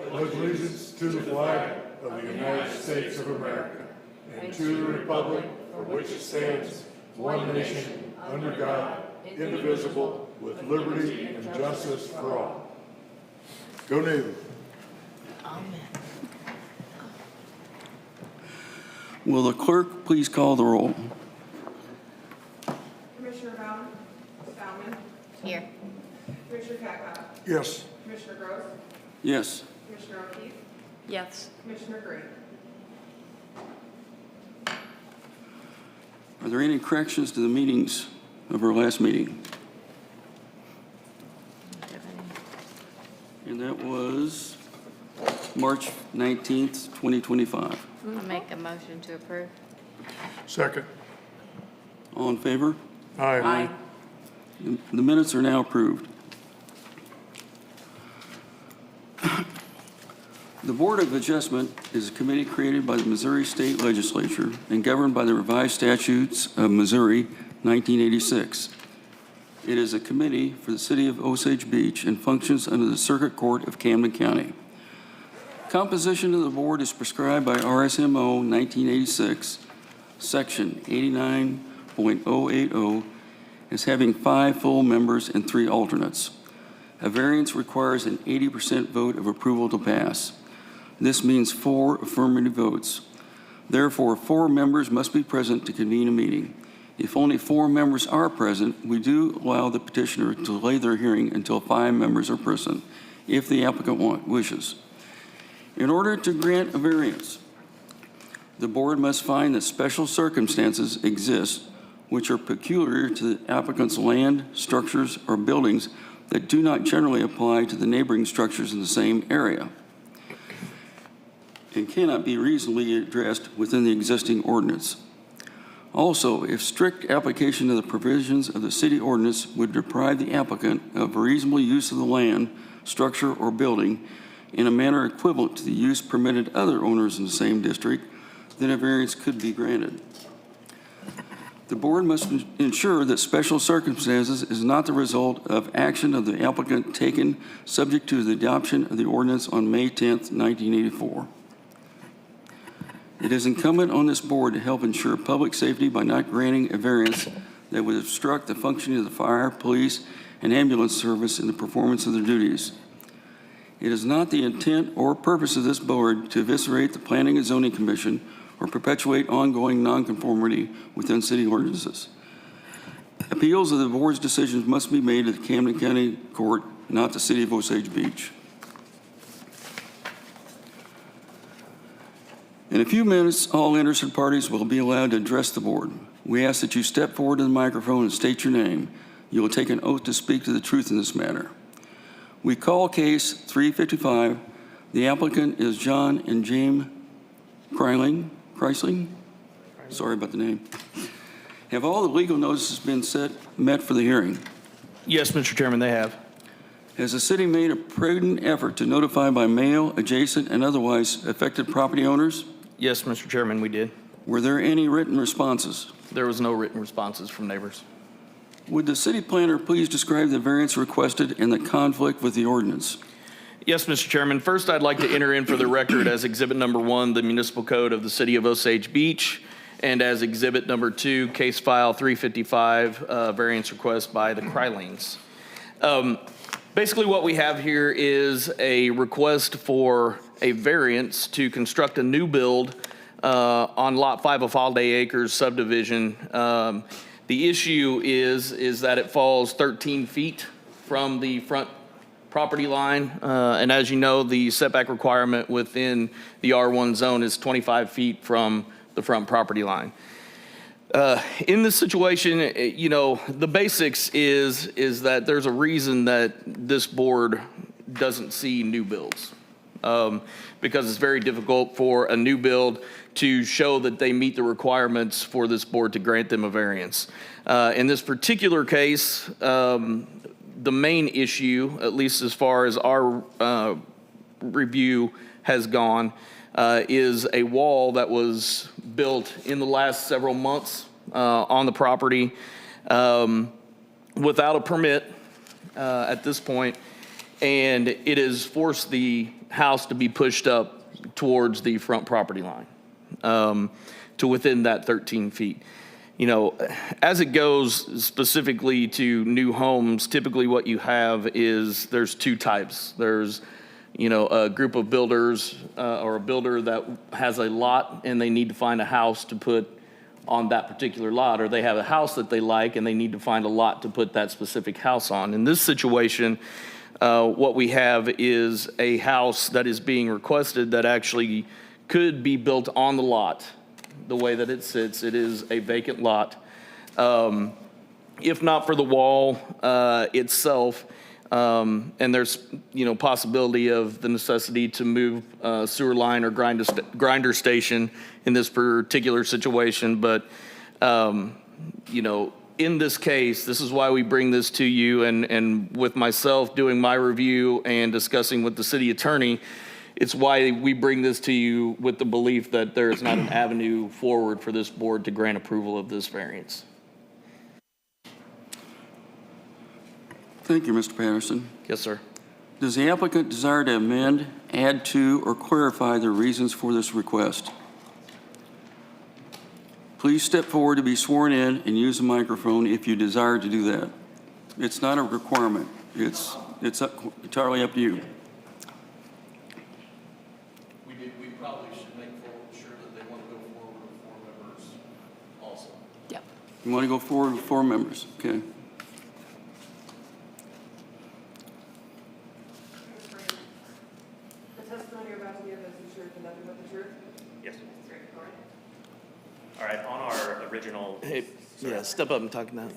pledge allegiance to the flag of the United States of America and to the republic for which it stands, one nation, under God, indivisible, with liberty and justice for all. Go Navy. Will the clerk please call the roll? Commissioner Bauman? Here. Commissioner Cackott? Yes. Commissioner Gross? Yes. Commissioner O'Keefe? Yes. Commissioner Green? Are there any corrections to the meetings of our last meeting? And that was March 19th, 2025. I'll make a motion to approve. Second. All in favor? Aye. The minutes are now approved. The Board of Adjustment is a committee created by the Missouri State Legislature and governed by the revised statutes of Missouri, 1986. It is a committee for the city of Osage Beach and functions under the Circuit Court of Camden County. Composition of the board is prescribed by RSMO 1986, section 89.080, as having 5 full members and 3 alternates. A variance requires an 80% vote of approval to pass. This means 4 affirmative votes. Therefore, 4 members must be present to convene a meeting. If only 4 members are present, we do allow the petitioner to delay their hearing until 5 members are present, if the applicant wishes. In order to grant a variance, the board must find that special circumstances exist which are peculiar to the applicant's land, structures, or buildings that do not generally apply to the neighboring structures in the same area and cannot be reasonably addressed within the existing ordinance. Also, if strict application of the provisions of the city ordinance would deprive the applicant of reasonable use of the land, structure, or building in a manner equivalent to the use permitted other owners in the same district, then a variance could be granted. The board must ensure that special circumstances is not the result of action of the applicant taken subject to the adoption of the ordinance on May 10th, 1984. It is incumbent on this board to help ensure public safety by not granting a variance that would obstruct the functioning of the fire, police, and ambulance service in the performance of their duties. It is not the intent or purpose of this board to eviscerate the Planning and Zoning Commission or perpetuate ongoing nonconformity within city ordinances. Appeals of the board's decisions must be made at the Camden County Court, not the city of Osage Beach. In a few minutes, all interested parties will be allowed to address the board. We ask that you step forward to the microphone and state your name. You will take an oath to speak to the truth in this matter. We call case 355. The applicant is John and James Kreisling. Sorry about the name. Have all the legal notices been met for the hearing? Yes, Mr. Chairman, they have. Has the city made a prudent effort to notify by mail adjacent and otherwise affected property owners? Yes, Mr. Chairman, we did. Were there any written responses? There was no written responses from neighbors. Would the city planner please describe the variance requested and the conflict with the ordinance? Yes, Mr. Chairman. First, I'd like to enter in for the record as Exhibit Number 1, the Municipal Code of the City of Osage Beach, and as Exhibit Number 2, Case File 355, variance request by the Kreilings. Basically, what we have here is a request for a variance to construct a new build on Lot 5 of Holiday Acres subdivision. The issue is that it falls 13 feet from the front property line. And as you know, the setback requirement within the R1 zone is 25 feet from the front property line. In this situation, you know, the basics is that there's a reason that this board doesn't see new builds. Because it's very difficult for a new build to show that they meet the requirements for this board to grant them a variance. In this particular case, the main issue, at least as far as our review has gone, is a wall that was built in the last several months on the property without a permit at this point. and it has forced the house to be pushed up towards the front property line, to within that 13 feet. You know, as it goes specifically to new homes, typically what you have is there's two types. There's, you know, a group of builders or a builder that has a lot and they need to find a house to put on that particular lot, or they have a house that they like and they need to find a lot to put that specific house on. In this situation, what we have is a house that is being requested that actually could be built on the lot. The way that it sits, it is a vacant lot. If not for the wall itself, and there's, you know, possibility of the necessity to move sewer line or grinder station in this particular situation. But, you know, in this case, this is why we bring this to you, and with myself doing my review and discussing with the city attorney, it's why we bring this to you with the belief that there is not an avenue forward for this board to grant approval of this variance. Thank you, Mr. Patterson. Yes, sir. Does the applicant desire to amend, add to, or clarify the reasons for this request? Please step forward to be sworn in and use the microphone if you desire to do that. It's not a requirement. It's entirely up to you. We probably should make sure that they want to go forward with 4 members also. Yep. You want to go forward with 4 members? Okay. The testimony you're about to give is the truth and nothing but the truth? Yes. Great, go ahead. All right, on our original, Hey, yeah, step up and talk now.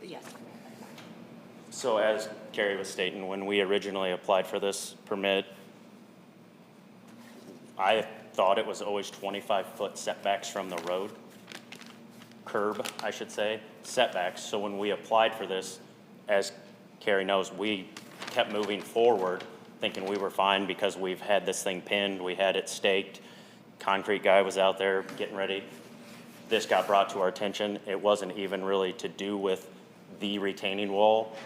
Yes. so as Carrie was stating, when we originally applied for this permit, I thought it was always 25-foot setbacks from the road, curb, I should say, setbacks. So when we applied for this, as Carrie knows, we kept moving forward, thinking we were fine because we've had this thing pinned, we had it staked, concrete guy was out there getting ready. This got brought to our attention. It wasn't even really to do with the retaining wall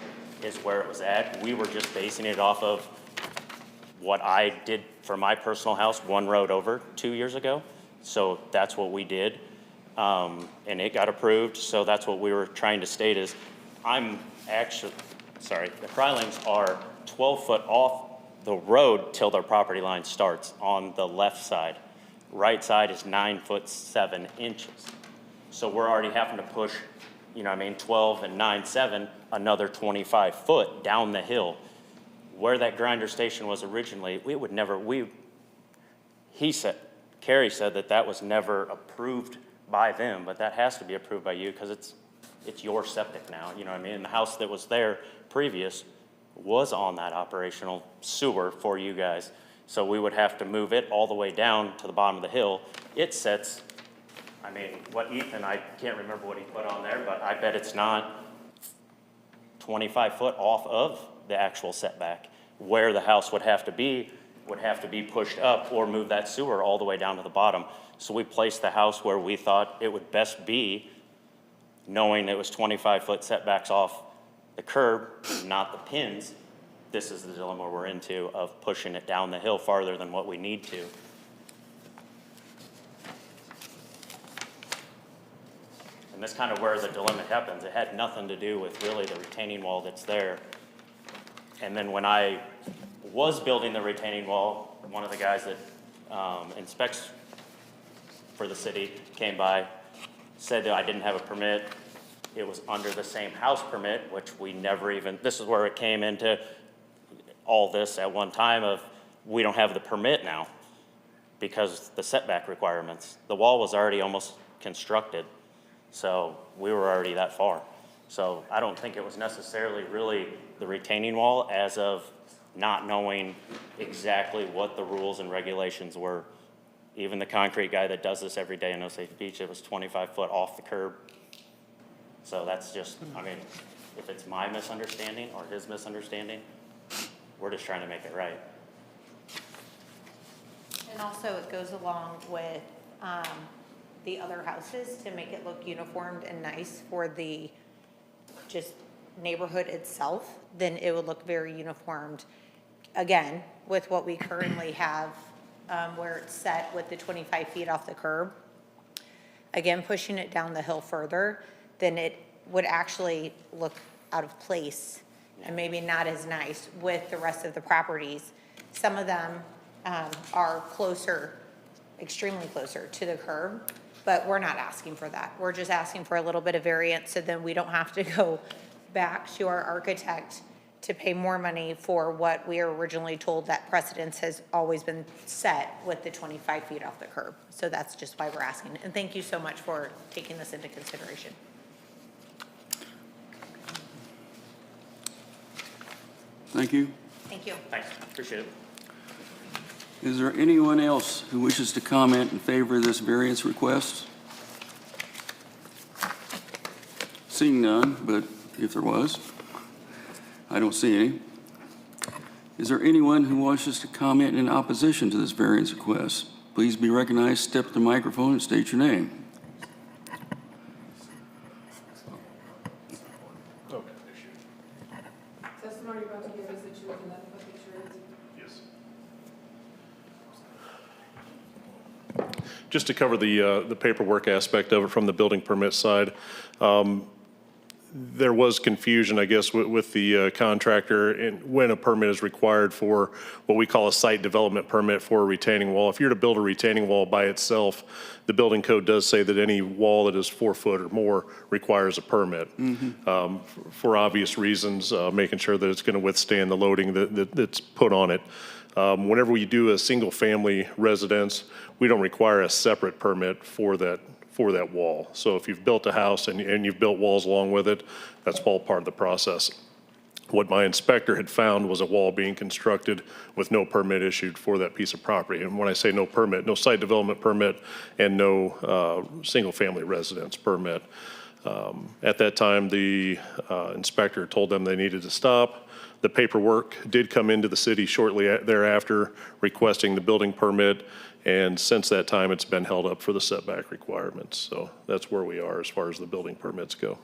is where it was at. We were just basing it off of what I did for my personal house 1 road over 2 years ago. So that's what we did. And it got approved. So that's what we were trying to state is the Krylings are 12 foot off the road till their property line starts on the left side. Right side is 9 foot 7 inches. So we're already having to push, 12 and 9, 7, another 25 foot down the hill. Where that grinder station was originally, Carrie said that was never approved by them, but that has to be approved by you because it's your septic now, you know what I mean? And the house that was there previous was on that operational sewer for you guys. So we would have to move it all the way down to the bottom of the hill. It sets, what Ethan, I can't remember what he put on there, but I bet it's not 25 foot off of the actual setback. Where the house would have to be pushed up or move that sewer all the way down to the bottom. So we placed the house where we thought it would best be, knowing it was 25 foot setbacks off the curb, not the pins. This is the dilemma we're into of pushing it down the hill farther than what we need to. And that's kind of where the dilemma happens. It had nothing to do with really the retaining wall that's there. And then when I was building the retaining wall, one of the guys that inspects for the city came by, said that I didn't have a permit. It was under the same house permit, which we never even, this is where it came into all this at one time of, we don't have the permit now because the setback requirements. The wall was already almost constructed, so we were already that far. So I don't think it was necessarily really the retaining wall as of not knowing exactly what the rules and regulations were. Even the concrete guy that does this every day in Osage Beach, it was 25 foot off the curb. So that's just, if it's my misunderstanding or his misunderstanding, we're just trying to make it right. And also it goes along with the other houses to make it look uniformed and nice for the just neighborhood itself, then it would look very uniformed. Again, with what we currently have, where it's set with the 25 feet off the curb. Again, pushing it down the hill further, then it would actually look out of place and maybe not as nice with the rest of the properties. Some of them are closer, extremely closer to the curb, but we're not asking for that. We're just asking for a little bit of variance so then we don't have to go back to our architect to pay more money for what we were originally told that precedence has always been set with the 25 feet off the curb. So that's just why we're asking. And thank you so much for taking this into consideration. Thank you. Thank you. Thanks, appreciate it. Is there anyone else who wishes to comment in favor of this variance request? Seeing none, but if there was, I don't see any. Is there anyone who wishes to comment in opposition to this variance request? Please be recognized, step to the microphone, and state your name. Testimony you're about to give is the truth and nothing but the truth. Just to cover the paperwork aspect of it from the building permit side, there was confusion, I guess, with the contractor and when a permit is required for what we call a site development permit for a retaining wall. If you're to build a retaining wall by itself, the building code does say that any wall that is 4 foot or more requires a permit. For obvious reasons, making sure that it's going to withstand the loading that's put on it. Whenever we do a single-family residence, we don't require a separate permit for that wall. So if you've built a house and you've built walls along with it, that's all part of the process. What my inspector had found was a wall being constructed with no permit issued for that piece of property. And when I say no permit, no site development permit and no single-family residence permit. At that time, the inspector told them they needed to stop. The paperwork did come into the city shortly thereafter requesting the building permit, and since that time, it's been held up for the setback requirements. So that's where we are as far as the building permits go.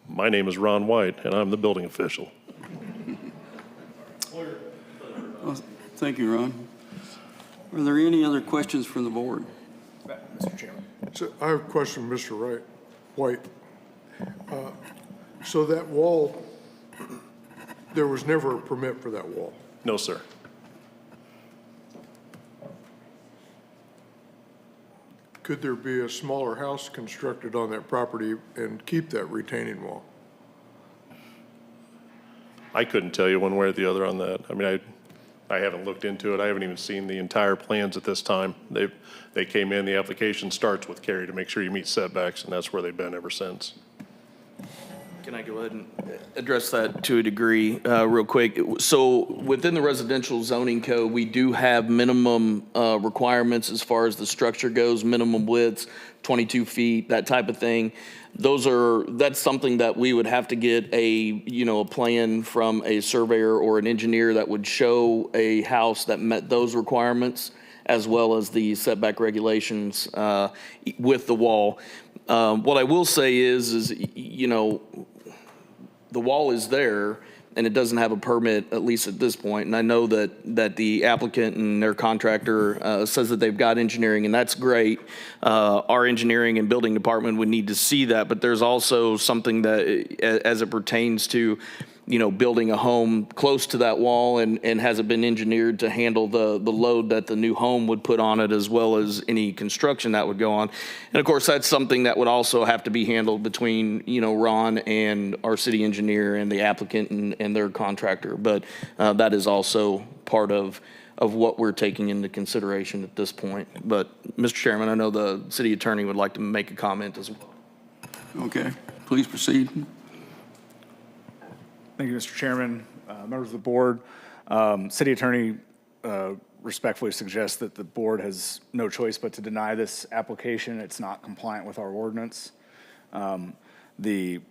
My name is Ron White, and I'm the building official. Well, thank you, Ron. Are there any other questions from the board? Mr. Chairman. So I have a question, Mr. White. So that wall, there was never a permit for that wall? No, sir. Could there be a smaller house constructed on that property and keep that retaining wall? I couldn't tell you one way or the other on that. I mean, I haven't looked into it. I haven't even seen the entire plans at this time. They came in, the application starts with Cary to make sure you meet setbacks, and that's where they've been ever since. Can I go ahead and address that to a degree real quick? So within the residential zoning code, we do have minimum requirements as far as the structure goes, minimum widths, 22 feet, that type of thing. That's something that we would have to get a plan from a surveyor or an engineer that would show a house that met those requirements, as well as the setback regulations with the wall. What I will say is the wall is there and it doesn't have a permit, at least at this point. And I know that the applicant and their contractor says that they've got engineering, and that's great. Our engineering and building department would need to see that, but there's also something that, as it pertains to building a home close to that wall and has it been engineered to handle the load that the new home would put on it, as well as any construction that would go on. And of course, that's something that would also have to be handled between, Ron and our city engineer and the applicant and their contractor. But that is also part of what we're taking into consideration at this point. But Mr. Chairman, I know the city attorney would like to make a comment as well. Okay, please proceed. Thank you, Mr. Chairman, members of the board. City Attorney respectfully suggests that the board has no choice but to deny this application. It's not compliant with our ordinance. The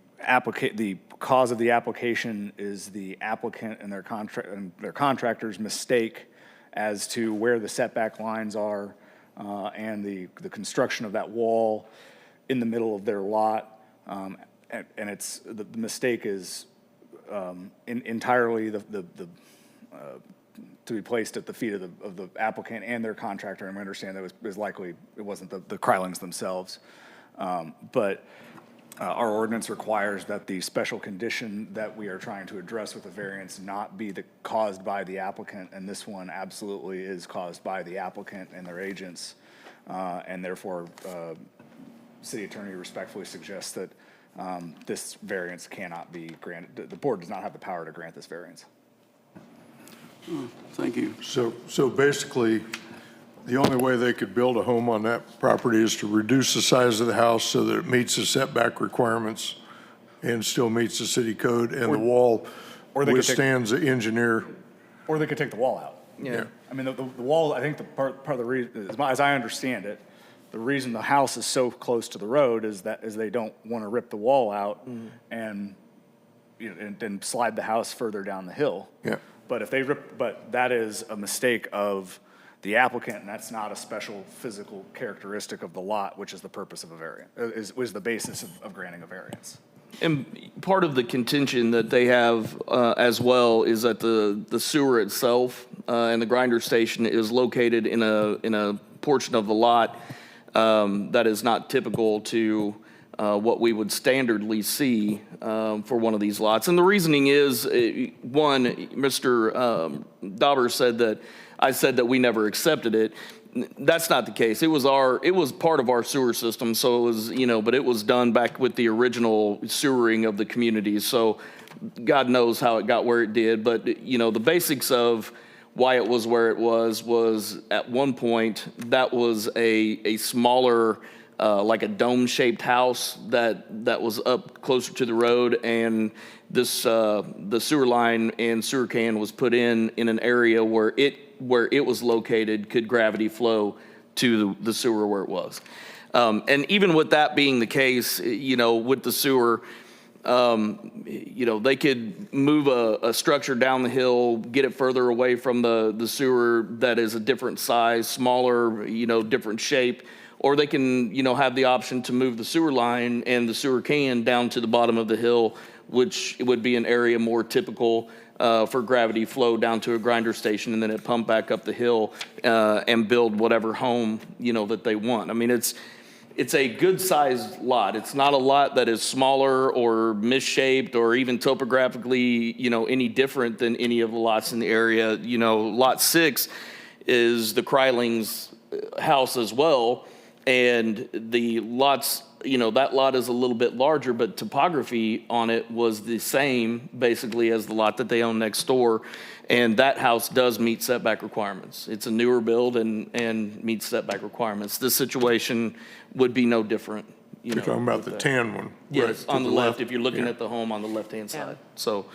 cause of the application is the applicant and their contractor's mistake as to where the setback lines are and the construction of that wall in the middle of their lot. and it's, the mistake is entirely to be placed at the feet of the applicant and their contractor, and we understand that was likely, it wasn't the Krylings themselves. But our ordinance requires that the special condition that we are trying to address with the variance not be caused by the applicant, and this one absolutely is caused by the applicant and their agents, and therefore, city attorney respectfully suggests that this variance cannot be granted. The board does not have the power to grant this variance. Thank you. So basically, the only way they could build a home on that property is to reduce the size of the house so that it meets the setback requirements and still meets the city code, and the wall or they could take- withstands the engineer. Or they could take the wall out. Yeah. I mean, the wall, I think the part of the reason, as I understand it, the reason the house is so close to the road is they don't want to rip the wall out and, you know, and then slide the house further down the hill. Yeah. But that is a mistake of the applicant, and that's not a special physical characteristic of the lot, which is the purpose of a variance, was the basis of granting a variance. And part of the contention that they have as well is that the sewer itself and the grinder station is located in a portion of the lot that is not typical to what we would standardly see for one of these lots. And the reasoning is, one, Mr. Dauber said that I said that we never accepted it. That's not the case. It was part of our sewer system, so it was, you know, but it was done back with the original sewering of the community. So God knows how it got where it did, but, you know, the basics of why it was where it was at one point, that was a smaller, like a dome-shaped house that was up closer to the road, and this, the sewer line and sewer can was put in an area where it was located could gravity flow to the sewer where it was. And even with that being the case, you know, with the sewer, you know, they could move a structure down the hill, get it further away from the sewer that is a different size, smaller, you know, different shape, or they can, you know, have the option to move the sewer line and the sewer can down to the bottom of the hill, which would be an area more typical for gravity flow down to a grinder station, and then it pump back up the hill and build whatever home, you know, that they want. I mean, it's a good-sized lot. It's not a lot that is smaller or misshaped or even topographically, you know, any different than any of the lots in the area. You know, Lot 6 is the Krylings' house as well, and the lots, you know, that lot is a little bit larger, but topography on it was the same basically as the lot that they own next door. And that house does meet setback requirements. It's a newer build and meets setback requirements. This situation would be no different. You're talking about the tan one. Yes, right, on to the left, if you're looking Yeah. at the home on the left-hand side. So,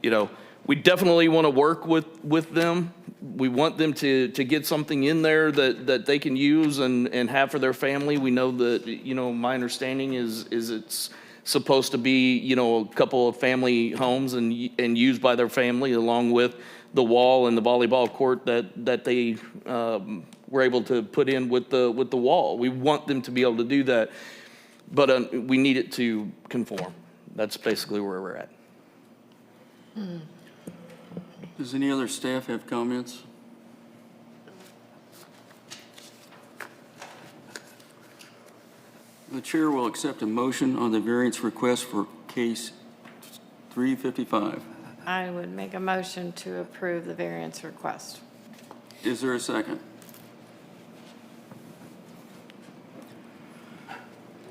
you know, we definitely want to work with them. We want them to get something in there that they can use and have for their family. We know that, you know, my understanding is it's supposed to be, you know, a couple of family homes and used by their family, along with the wall and the volleyball court that they were able to put in with the wall. We want them to be able to do that, but we need it to conform. That's basically where we're at. Does any other staff have comments? The chair will accept a motion on the variance request for case 355. I would make a motion to approve the variance request. Is there a second?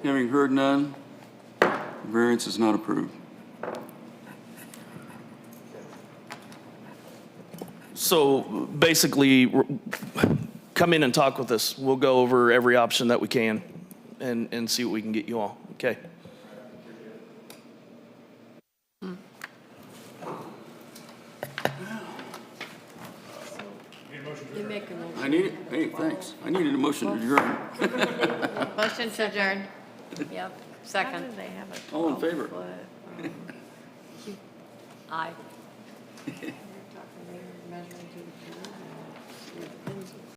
Having heard none, the variance is not approved. So basically, come in and talk with us. We'll go over every option that we can and see what we can get you all, okay? You make a motion. I need it. Hey, thanks. I needed a motion to adjourn. Motion to adjourn. Yep, second. All in favor? Aye.